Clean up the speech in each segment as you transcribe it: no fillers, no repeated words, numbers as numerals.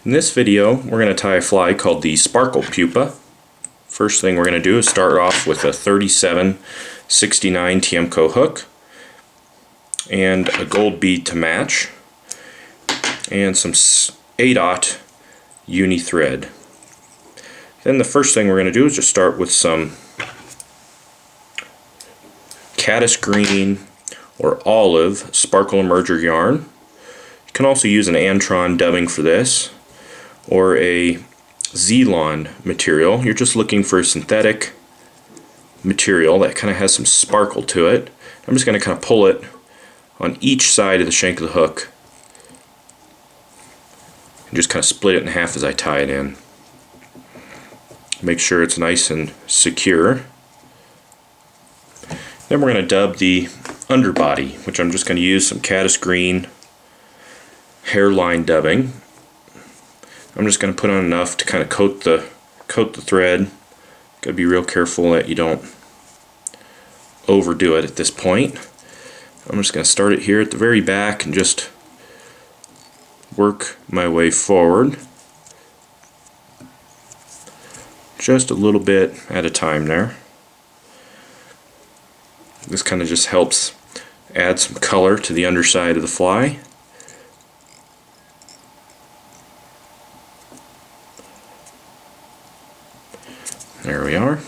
In this video, we're going to tie a fly called the Sparkle Pupa. First thing we're going to do is start off with a 3769 Tiemco hook and a gold bead to match and some 8/0 uni thread. Then the first thing we're going to do is just start with some Caddis Green or olive sparkle emerger yarn. You can also use an Antron dubbing for this, or a Zelon material. You're just looking for a synthetic material that kind of has some sparkle to it. I'm just going to kind of pull it on each side of the shank of the hook and just kind of split it in half as I tie it in. Make sure it's nice and secure. Then we're going to dub the underbody, which I'm just going to use some Caddis Green Hareline dubbing. I'm just going to put on enough to kind of coat the thread. Got to be real careful that you don't overdo it at this point. I'm just going to start it here at the very back and just work my way forward, just a little bit at a time there. This kind of just helps add some color to the underside of the fly. There we are.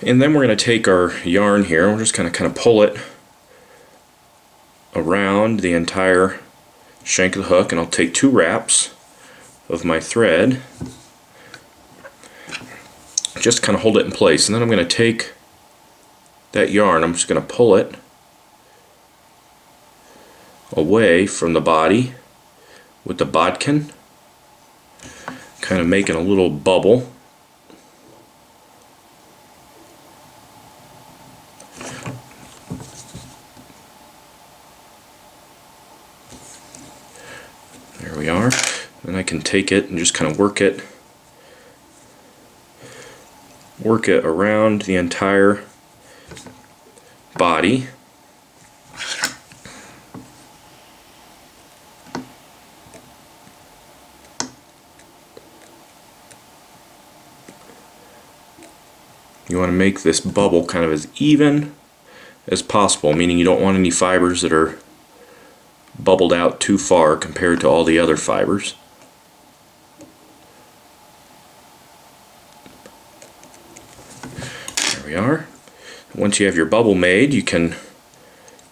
And then we're going to take our yarn here, we're just going to kind of pull it around the entire shank of the hook, and I'll take 2 wraps of my thread, just kind of hold it in place, and then I'm going to take that yarn, I'm just going to pull it away from the body with the bodkin, kind of making a little bubble. There we are. Then I can take it and just kind of work it around the entire body. You want to make this bubble kind of as even as possible, meaning you don't want any fibers that are bubbled out too far compared to all the other fibers. There we are. Once you have your bubble made, you can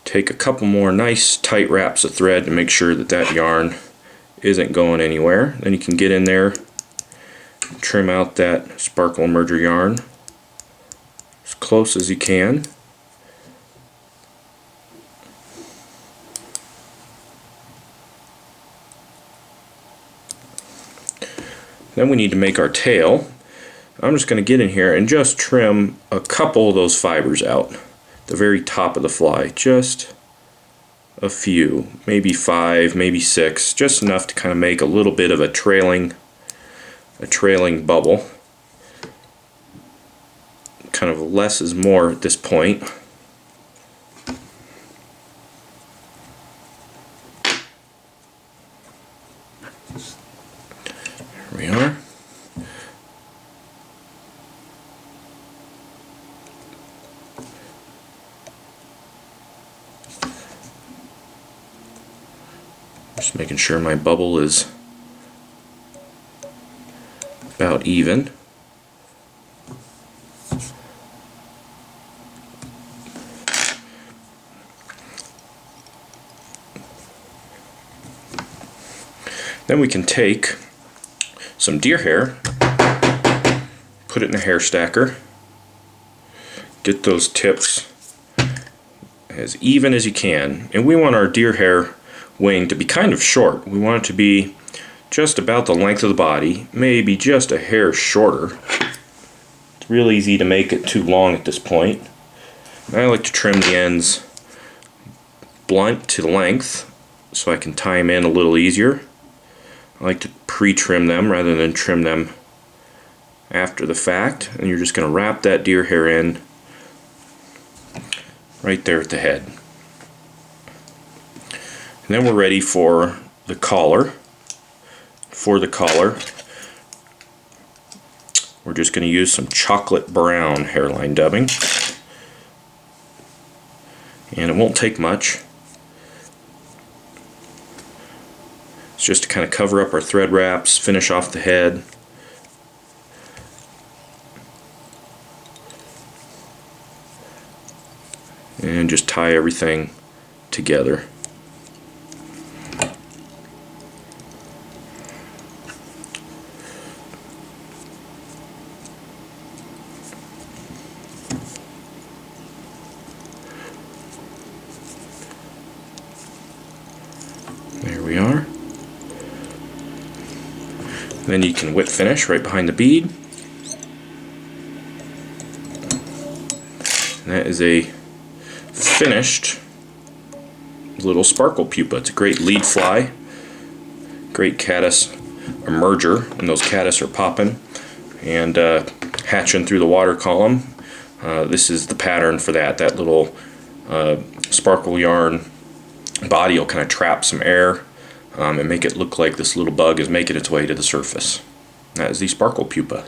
take a couple more nice tight wraps of thread to make sure that that yarn isn't going anywhere. Then you can get in there, trim out that sparkle emerger yarn as close as you can. Then we need to make our tail. I'm just going to get in here and just trim a couple of those fibers out, the very top of the fly, just a few, maybe 5, maybe 6, just enough to kind of make a little bit of a trailing bubble. Kind of less is more at this point. There we are. Just making sure my bubble is about even. Then we can take some deer hair, put it in a hair stacker, get those tips as even as you can, and we want our deer hair wing to be kind of short. We want it to be just about the length of the body, maybe just a hair shorter. It's real easy to make it too long at this point. And I like to trim the ends blunt to length so I can tie them in a little easier. I like to pre-trim them rather than trim them after the fact, and you're just going to wrap that deer hair in right there at the head. And then we're ready for the collar. for the collar, we're just going to use some chocolate brown hairline dubbing. And it won't take much. It's just to kind of cover up our thread wraps, finish off the head. And just tie everything together. There we are. Then you can whip finish right behind the bead. And that is a finished little Sparkle Pupa. It's a great lead fly, great caddis emerger, and those caddis are popping and hatching through the water column. This is the pattern for that. That little sparkle yarn body will kind of trap some air and make it look like this little bug is making its way to the surface. That is the Sparkle Pupa.